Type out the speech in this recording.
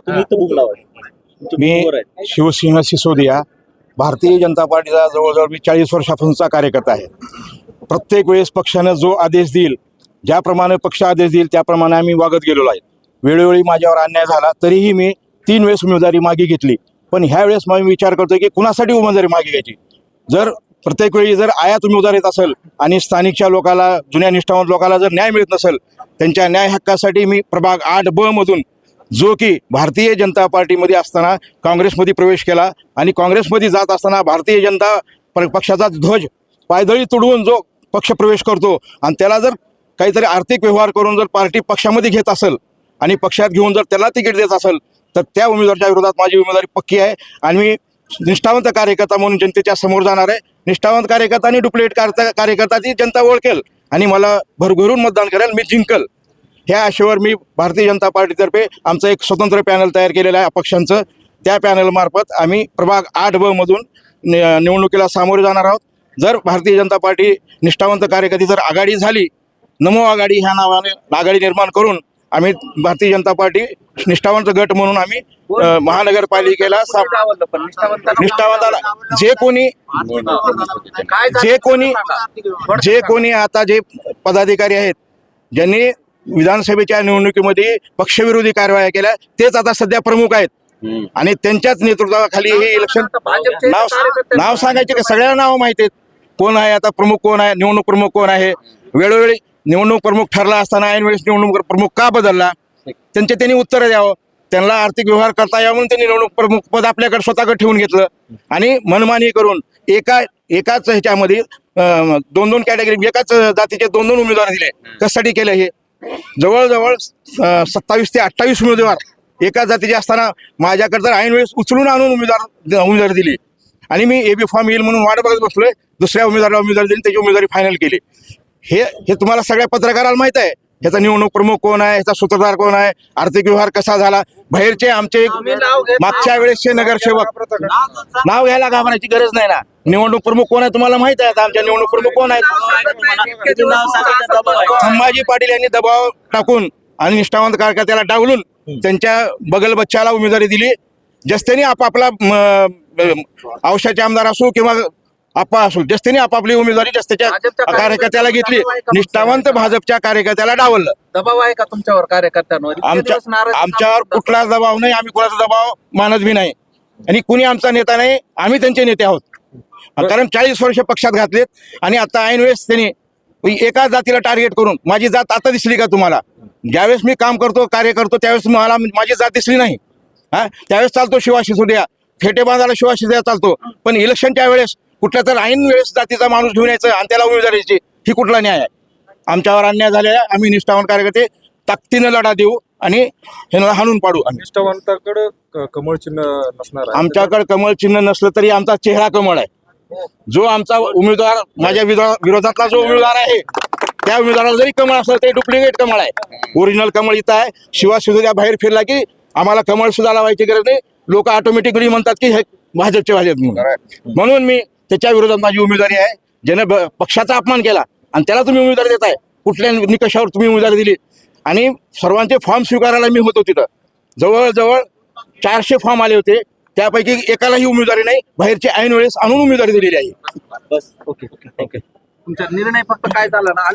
तुम्ही इथं बुक लावा. मी शिवसिंह सिसोदिया, भारतीय जनता पार्टीचा जवळजवळ मी 40 वर्षापासूनचा कार्यकर्ता आहे. प्रत्येक वेळेस पक्षानं जो आदेश देईल, ज्याप्रमाणे पक्ष आदेश देईल त्याप्रमाणे आम्ही वागत गेलेलो आहे. वेळोवेळी माझ्यावर अन्याय झाला तरीही मी 3 वेळेस उमेदवारी मागे घेतली. पण ह्या वेळेस मी विचार करतोय की कुणासाठी उमेदवारी मागे घ्यायची. जर प्रत्येक वेळी जर आयात उमेदवार येत असेल आणि स्थानिकच्या लोकाला, जुन्या निष्ठावंत लोकांना जर न्याय मिळत नसेल, त्यांच्या न्याय हक्कासाठी मी प्रभाग 8B मधून, जो की भारतीय जनता पार्टीमध्ये असताना काँग्रेसमध्ये प्रवेश केला आणि काँग्रेसमध्ये जात असताना भारतीय जनता पक्षाचा ध्वज पायदळी तुडवून जो पक्ष प्रवेश करतो आणि त्याला जर काहीतरी आर्थिक व्यवहार करून जर पार्टी पक्षामध्ये घेत असेल आणि पक्षात घेऊन जर त्याला तिकीट देत असेल तर त्या उमेदवाराच्या विरोधात माझी उमेदवारी पक्की आहे. आणि मी निष्ठावंत कार्यकर्ता म्हणून जनतेच्या समोर जाणार आहे. निष्ठावंत कार्यकर्ता आणि डुप्लिकेट कार्यकर्ता ती जनता ओळखेल आणि मला भरभरून मतदान करेल, मी जिंकल. ह्या आशेवर मी भारतीय जनता पार्टीतर्फे आमचं एक स्वतंत्र पॅनल तयार केलेलं आहे अपक्षांचं. त्या पॅनलमार्फत आम्ही प्रभाग 8B मधून निवडणुकीला सामोरे जाणार आहोत. जर भारतीय जनता पार्टी निष्ठावंत कार्यकर्ती जर आघाडी झाली, नमो आघाडी ह्या नावाने आघाडी निर्माण करून आम्ही भारतीय जनता पार्टी निष्ठावंत गट म्हणून आम्ही महानगरपालिकेला निष्ठावंताला जे कोणी आता जे पदाधिकारी आहेत ज्यांनी विधानसभेच्या निवडणुकीमध्ये पक्षविरोधी कारवाया केल्या तेच आता सध्या प्रमुख आहेत. आणि त्यांच्याच नेतृत्वाखाली हे इलेक्शन नाव सांगायचे का सगळ्यांना नाव माहिती आहेत. कोण आहे आता प्रमुख, कोण आहे निवडणूक प्रमुख, कोण आहे. वेळोवेळी निवडणूक प्रमुख ठरला असताना ऐन वेळेस निवडणूक प्रमुख का बदलला, त्यांनी उत्तर द्यावं. त्यांना आर्थिक व्यवहार करता यावं म्हणून त्यांनी निवडणूक प्रमुख पद आपल्याकडे स्वतःकडे ठेवून घेतलं आणि मनमानी करून एकाच ह्याच्यामध्ये 2-2 कॅटेगरी, एकाच जातीचे 2-2 उमेदवार दिले. कशासाठी केलं हे? जवळजवळ 27 ते 28 उमेदवार एकाच जातीचे असताना माझ्याकडे तर ऐन वेळेस उचलून आणून उमेदवारी दिली आणि मी AB फॉर्म येईल म्हणून वाट बघत बसलोय. दुसऱ्या उमेदवाराला उमेदवारी दिली, त्याची उमेदवारी फायनल केली. हे तुम्हाला सगळ्या पत्रकाराला माहित आहे. ह्याचा निवडणूक प्रमुख कोण आहे, ह्याचा सूत्रधार कोण आहे, आर्थिक व्यवहार कसा झाला. बाहेरचे आमचे मागच्या वेळेसचे नगरसेवक, नाव घ्यायला घाबरायची गरज नाही ना. निवडणूक प्रमुख कोण आहे तुम्हाला माहित आहे. आता आमच्या निवडणूक प्रमुख कोण आहेत? संभाजी पाटील यांनी दबाव टाकून आणि निष्ठावंत कार्यकर्त्याला डावलून त्यांच्या बगल बच्चाला उमेदवारी दिली. जस्त्यांनी आपापला औषधाचे आमदार असो किंवा आपा असो, जस्त्यांनी आपापली उमेदवारी जस्त्याच्या कार्यकर्त्याला घेतली. निष्ठावंत भाजपच्या कार्यकर्त्याला डावललं. दबाव आहे का तुमच्यावर कार्यकर्त्यांवर? आमच्यावर कुठलाच दबाव नाही. आम्ही कोणाचा दबाव मानत बी नाही आणि कुणी आमचा नेता नाही. आम्ही त्यांचे नेते आहोत. कारण 40 वर्ष पक्षात घातलेत आणि आता ऐन वेळेस त्यांनी एका जातीला टार्गेट करून, माझी जात आता दिसली का तुम्हाला? ज्यावेळेस मी काम करतो, कार्य करतो त्यावेळेस मला माझी जात दिसली नाही. त्यावेळेस चालतो शिवाशिसोदिया, फेटे बांधायला शिवाशिसोदिया चालतो. पण इलेक्शनच्या वेळेस कुठल्या तर ऐन वेळेस जातीचा माणूस घेऊन यायचं आणि त्याला उमेदवारी द्यायची, ही कुठला न्याय आहे? आमच्यावर अन्याय झालेला आहे. आम्ही निष्ठावंत कार्यकर्ते ताकदीनं लढा देऊ आणि ह्यांना हाणून पाडू. निष्ठावंताकडे कमळ चिन्ह नसणार आहे. आमच्याकडे कमळ चिन्ह नसलं तरी आमचा चेहरा कमळ आहे. जो आमचा उमेदवार, माझ्या विरोधातला जो उमेदवार आहे त्या उमेदवाराला जरी कमळ असलं तरी डुप्लिकेट कमळ आहे. ओरिजिनल कमळ इथं आहे. शिवाशिसोदिया बाहेर फिरला की आम्हाला कमळ सुद्धा लावायची गरज नाही. लोक ऑटोमॅटिकली म्हणतात की हे भाजपचे म्हणून मी त्याच्या विरोधात माझी उमेदवारी आहे. ज्याने पक्षाचा अपमान केला आणि त्याला तुम्ही उमेदवारी देताय, कुठल्या निकषावर तुम्ही उमेदवारी दिली. आणि सर्वांचे फॉर्म स्वीकारायला मी होतो तिथं. जवळजवळ 400 फॉर्म आले होते. त्यापैकी एकालाही उमेदवारी नाही. बाहेरचे ऐन वेळेस आणून उमेदवारी दिलेली आहे. बस, ओके. तुमचा निर्णय फक्त काय झाला ना,